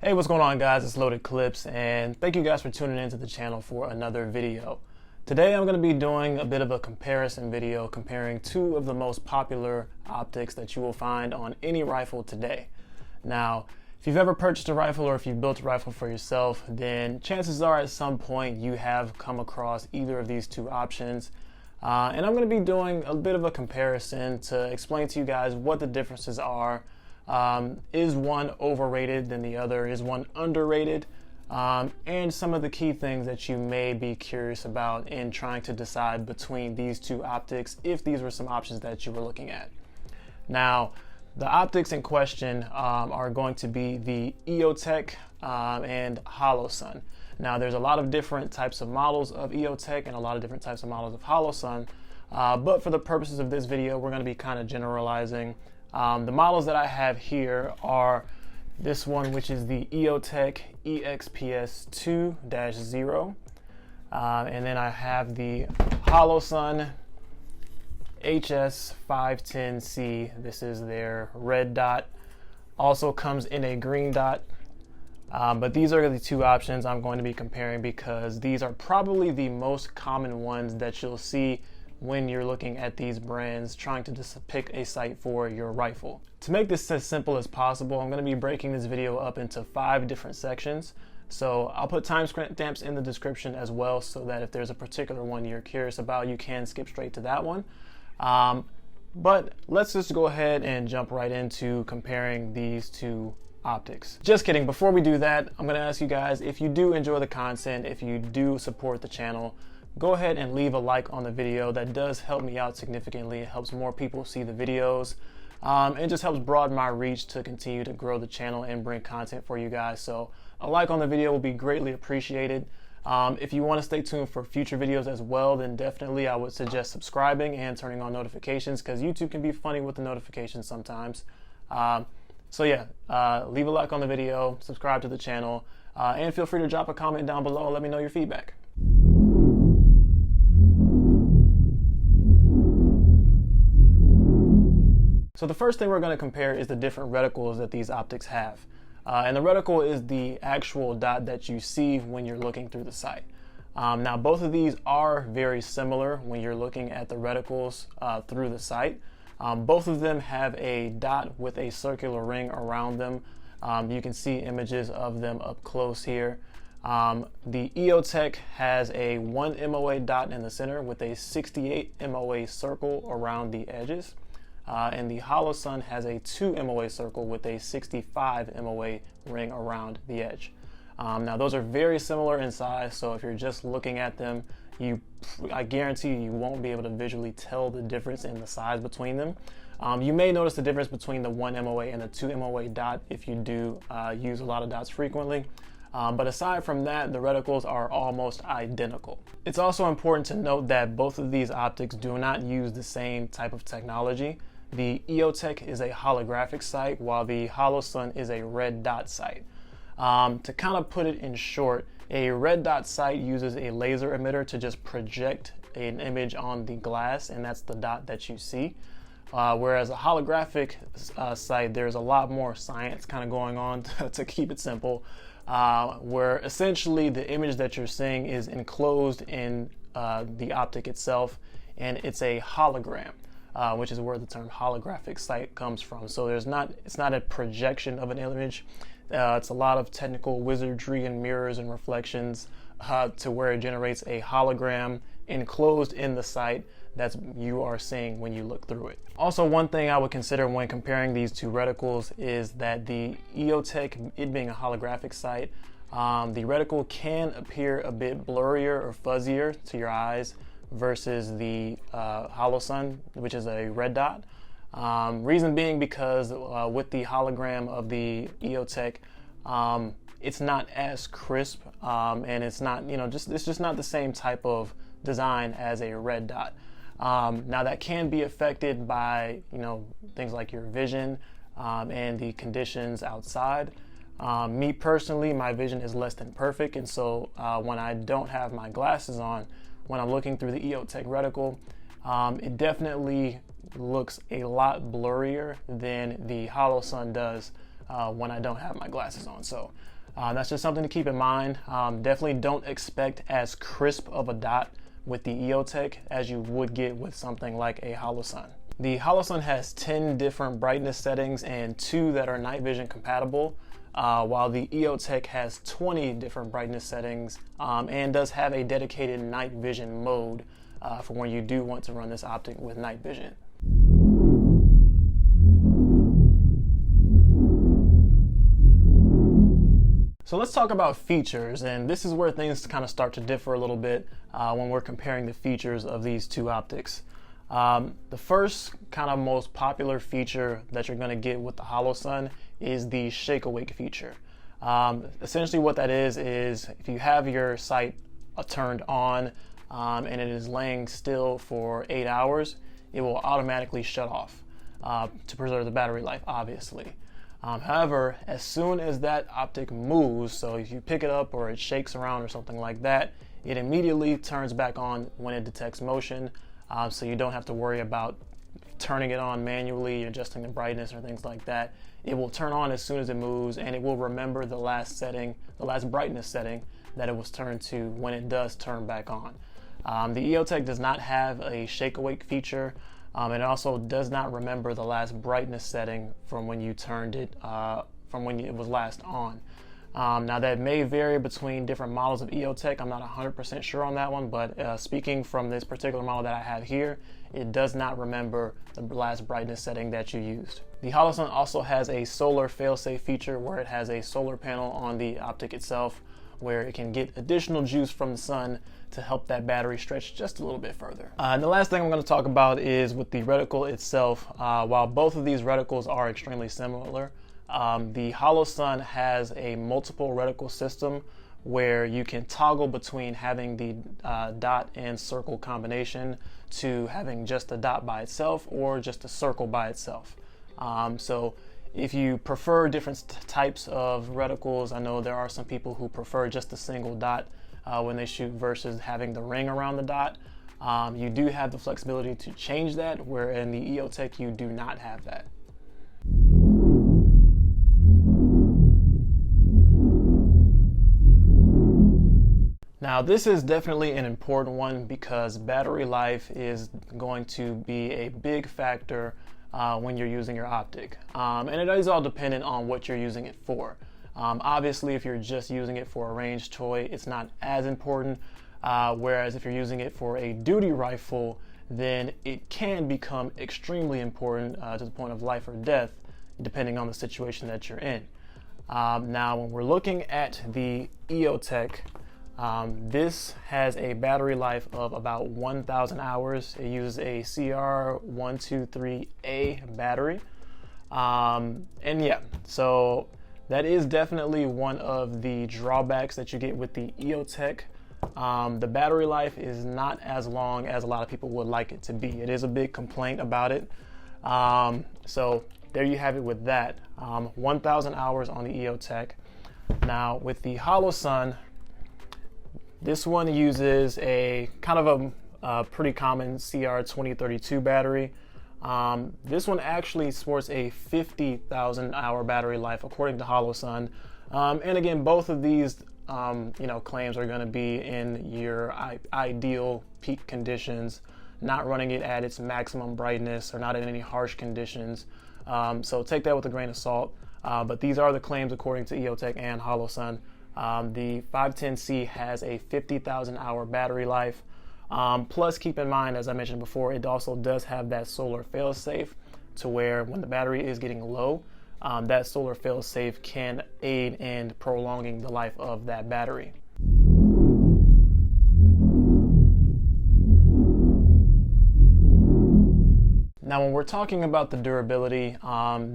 Hey, what's going on, guys? It's Loaded Clips, and thank you guys for tuning into the channel for another video. Today I'm going to be doing a bit of a comparison video comparing two of the most popular optics that you will find on any rifle today. Now, if you've ever purchased a rifle or if you've built a rifle for yourself, then chances are at some point you have come across either of these two options. And I'm going to be doing a bit of a comparison to explain to you guys what the differences are. Is one overrated than the other? Is one underrated? And some of the key things that you may be curious about in trying to decide between these two optics, if these were some options that you were looking at. Now, the optics in question are going to be the EOTech and Holosun. Now, there's a lot of different types of models of EOTech and a lot of different types of models of Holosun, but for the purposes of this video, we're going to be kind of generalizing. The models that I have here are this one, which is the EOTech EXPS2-0, and then I have the Holosun HS510C. This is their red dot. Also comes in a green dot, but these are the two options I'm going to be comparing because these are probably the most common ones that you'll see when you're looking at these brands trying to just pick a sight for your rifle. To make this as simple as possible, I'm going to be breaking this video up into 5 different sections. So I'll put timestamps in the description as well so that if there's a particular one you're curious about, you can skip straight to that one. But let's just go ahead and jump right into comparing these two optics. Just kidding. Before we do that, I'm going to ask you guys, if you do enjoy the content, if you do support the channel, go ahead and leave a like on the video. That does help me out significantly. It helps more people see the videos. It just helps broaden my reach to continue to grow the channel and bring content for you guys. So a like on the video will be greatly appreciated. If you want to stay tuned for future videos as well, then definitely I would suggest subscribing and turning on notifications because YouTube can be funny with the notifications sometimes. So yeah, leave a like on the video, subscribe to the channel, and feel free to drop a comment down below and let me know your feedback. So the first thing we're going to compare is the different reticles that these optics have. And the reticle is the actual dot that you see when you're looking through the sight. Now, both of these are very similar when you're looking at the reticles through the sight. Both of them have a dot with a circular ring around them. You can see images of them up close here. The EOTech has a 1 MOA dot in the center with a 68 MOA circle around the edges. And the Holosun has a 2 MOA circle with a 65 MOA ring around the edge. Now those are very similar in size, so if you're just looking at them, I guarantee you won't be able to visually tell the difference in the size between them. You may notice the difference between the 1 MOA and the 2 MOA dot if you do use a lot of dots frequently. But aside from that, the reticles are almost identical. It's also important to note that both of these optics do not use the same type of technology. The EOTech is a holographic sight, while the Holosun is a red dot sight. To kind of put it in short, a red dot sight uses a laser emitter to just project an image on the glass, and that's the dot that you see. Whereas a holographic sight, there's a lot more science kind of going on to keep it simple, where essentially the image that you're seeing is enclosed in the optic itself, and it's a hologram. Which is where the term holographic sight comes from. So it's not a projection of an image. It's a lot of technical wizardry and mirrors and reflections to where it generates a hologram enclosed in the sight that you are seeing when you look through it. Also, one thing I would consider when comparing these two reticles is that the EOTech, it being a holographic sight, the reticle can appear a bit blurrier or fuzzier to your eyes versus the Holosun, which is a red dot. Reason being because with the hologram of the EOTech, it's not as crisp, and it's not, it's just not the same type of design as a red dot. Now that can be affected by, things like your vision and the conditions outside. Me personally, my vision is less than perfect, and so when I don't have my glasses on, when I'm looking through the EOTech reticle, it definitely looks a lot blurrier than the Holosun does when I don't have my glasses on. So that's just something to keep in mind. Definitely don't expect as crisp of a dot with the EOTech as you would get with something like a Holosun. The Holosun has 10 different brightness settings and 2 that are night vision compatible, while the EOTech has 20 different brightness settings and does have a dedicated night vision mode for when you do want to run this optic with night vision. So let's talk about features, and this is where things kind of start to differ a little bit when we're comparing the features of these two optics. The first kind of most popular feature that you're going to get with the Holosun is the shake awake feature. Essentially what that is if you have your sight turned on and it is laying still for 8 hours, it will automatically shut off to preserve the battery life, obviously. However, as soon as that optic moves, so if you pick it up or it shakes around or something like that, it immediately turns back on when it detects motion, so you don't have to worry about turning it on manually, adjusting the brightness or things like that. It will turn on as soon as it moves, and it will remember the last setting, the last brightness setting that it was turned to when it does turn back on. The EOTech does not have a shake awake feature. It also does not remember the last brightness setting from when you turned it, from when it was last on. Now that may vary between different models of EOTech. I'm not 100% sure on that one, but speaking from this particular model that I have here, it does not remember the last brightness setting that you used. The Holosun also has a solar failsafe feature where it has a solar panel on the optic itself where it can get additional juice from the sun to help that battery stretch just a little bit further. And the last thing I'm going to talk about is with the reticle itself. While both of these reticles are extremely similar, the Holosun has a multiple reticle system where you can toggle between having the dot and circle combination to having just a dot by itself or just a circle by itself. So if you prefer different types of reticles, I know there are some people who prefer just a single dot when they shoot versus having the ring around the dot. You do have the flexibility to change that, where in the EOTech you do not have that. Now this is definitely an important one because battery life is going to be a big factor when you're using your optic. And it is all dependent on what you're using it for. Obviously, if you're just using it for a range toy, it's not as important. Whereas if you're using it for a duty rifle, then it can become extremely important to the point of life or death, depending on the situation that you're in. Now, when we're looking at the EOTech, this has a battery life of about 1,000 hours. It uses a CR123A battery. And yeah, so that is definitely one of the drawbacks that you get with the EOTech. The battery life is not as long as a lot of people would like it to be. It is a big complaint about it. So there you have it with that. 1,000 hours on the EOTech. Now with the Holosun, this one uses a kind of a pretty common CR2032 battery. This one actually sports a 50,000 hour battery life according to Holosun. And again, both of these claims are going to be in your ideal peak conditions, not running it at its maximum brightness or not in any harsh conditions. So take that with a grain of salt. But these are the claims according to EOTech and Holosun. The 510C has a 50,000 hour battery life. Plus, keep in mind, as I mentioned before, it also does have that solar failsafe to where when the battery is getting low, that solar failsafe can aid in prolonging the life of that battery. Now, when we're talking about the durability,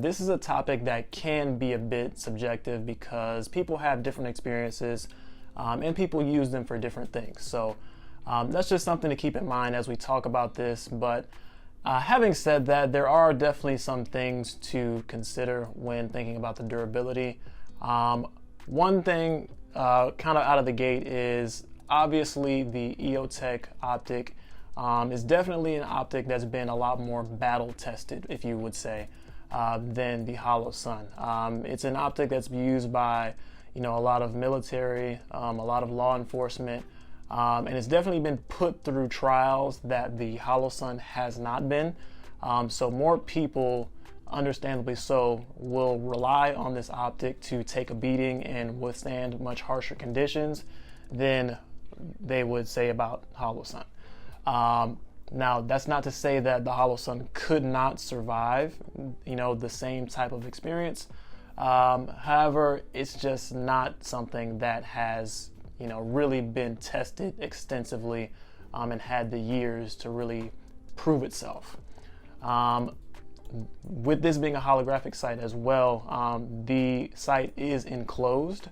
this is a topic that can be a bit subjective because people have different experiences and people use them for different things. So that's just something to keep in mind as we talk about this. But having said that, there are definitely some things to consider when thinking about the durability. One thing kind of out of the gate is obviously the EOTech optic is definitely an optic that's been a lot more battle tested, if you would say. than the Holosun. It's an optic that's used by a lot of military, a lot of law enforcement, and it's definitely been put through trials that the Holosun has not been. So more people, understandably so, will rely on this optic to take a beating and withstand much harsher conditions than they would say about Holosun. Now, that's not to say that the Holosun could not survive, the same type of experience. However, it's just not something that has, really been tested extensively and had the years to really prove itself. With this being a holographic sight as well, the sight is enclosed,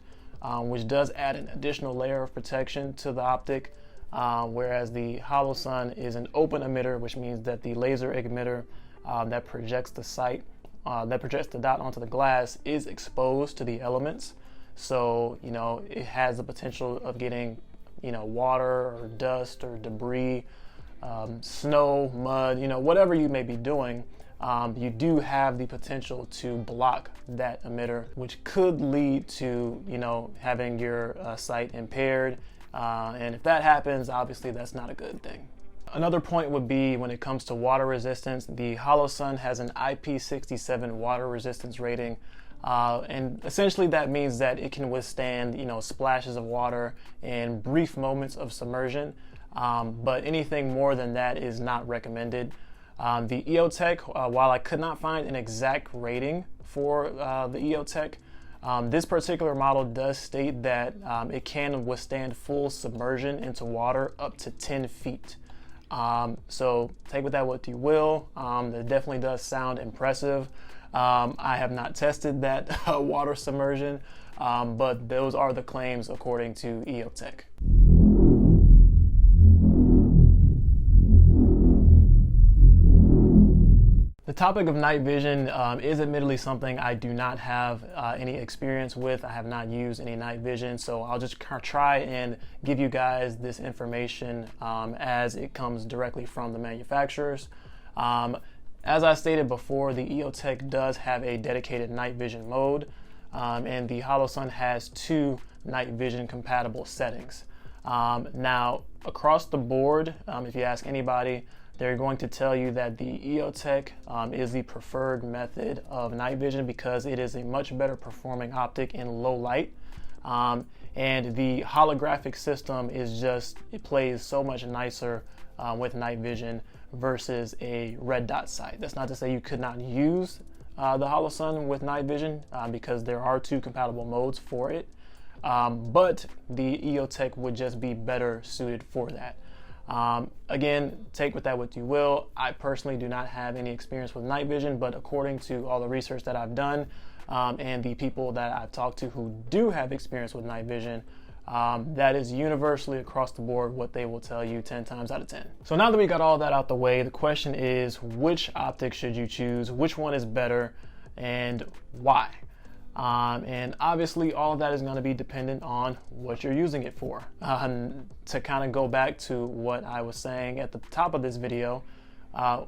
which does add an additional layer of protection to the optic, whereas the Holosun is an open emitter, which means that the laser emitter that projects the sight, that projects the dot onto the glass, is exposed to the elements. So, it has the potential of getting, water or dust or debris, snow, mud, whatever you may be doing. You do have the potential to block that emitter, which could lead to, having your sight impaired. And if that happens, obviously that's not a good thing. Another point would be when it comes to water resistance, the Holosun has an IP67 water resistance rating. And essentially that means that it can withstand, splashes of water and brief moments of submersion. But anything more than that is not recommended. The EOTech, while I could not find an exact rating for the EOTech, this particular model does state that it can withstand full submersion into water up to 10 feet. So take with that what you will. It definitely does sound impressive. I have not tested that water submersion, but those are the claims according to EOTech. The topic of night vision is admittedly something I do not have any experience with. I have not used any night vision, so I'll just try and give you guys this information as it comes directly from the manufacturers. As I stated before, the EOTech does have a dedicated night vision mode, and the Holosun has 2 night vision compatible settings. Now, across the board, if you ask anybody, they're going to tell you that the EOTech is the preferred method of night vision because it is a much better performing optic in low light. And the holographic system it plays so much nicer with night vision versus a red dot sight. That's not to say you could not use the Holosun with night vision because there are 2 compatible modes for it. But the EOTech would just be better suited for that. Again, take with that what you will. I personally do not have any experience with night vision, but according to all the research that I've done and the people that I've talked to who do have experience with night vision, that is universally across the board what they will tell you 10 times out of 10. So now that we got all that out the way, the question is, which optic should you choose? Which one is better and why? And obviously all of that is going to be dependent on what you're using it for. To kind of go back to what I was saying at the top of this video,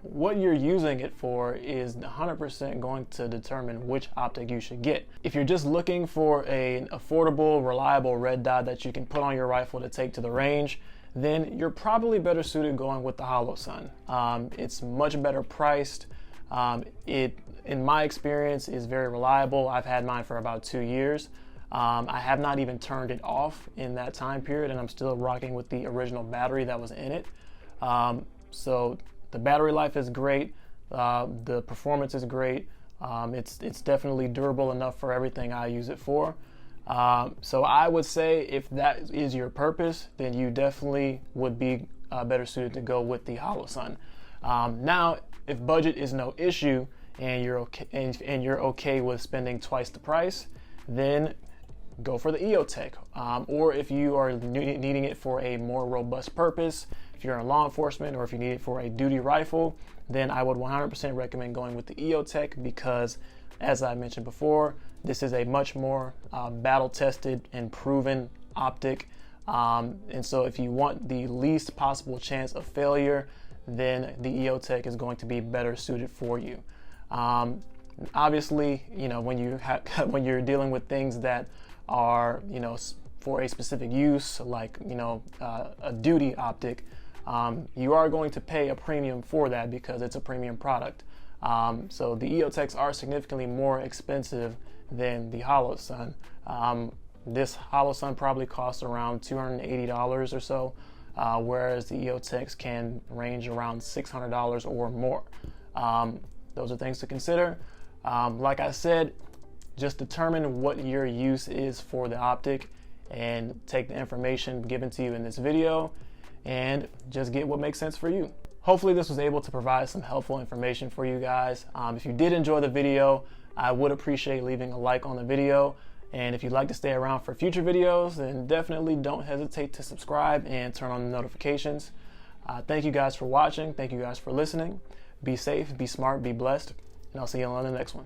what you're using it for is 100% going to determine which optic you should get. If you're just looking for an affordable, reliable red dot that you can put on your rifle to take to the range, then you're probably better suited going with the Holosun. It's much better priced. It, in my experience, is very reliable. I've had mine for about 2 years. I have not even turned it off in that time period, and I'm still rocking with the original battery that was in it. So the battery life is great. The performance is great. It's definitely durable enough for everything I use it for. So I would say if that is your purpose, then you definitely would be better suited to go with the Holosun. Now, if budget is no issue and you're okay with spending twice the price, then go for the EOTech. Or if you are needing it for a more robust purpose, if you're in law enforcement or if you need it for a duty rifle, then I would 100% recommend going with the EOTech because, as I mentioned before, this is a much more battle-tested and proven optic. And so if you want the least possible chance of failure, then the EOTech is going to be better suited for you. Obviously, when you when you're dealing with things that are, for a specific use, like, a duty optic, you are going to pay a premium for that because it's a premium product. So the EOTechs are significantly more expensive than the Holosun. This Holosun probably costs around $280 or so, whereas the EOTechs can range around $600 or more. Those are things to consider. Like I said, just determine what your use is for the optic and take the information given to you in this video and just get what makes sense for you. Hopefully this was able to provide some helpful information for you guys. If you did enjoy the video, I would appreciate leaving a like on the video. And if you'd like to stay around for future videos, then definitely don't hesitate to subscribe and turn on the notifications. Thank you guys for watching. Thank you guys for listening. Be safe, be smart, be blessed, and I'll see you on the next one.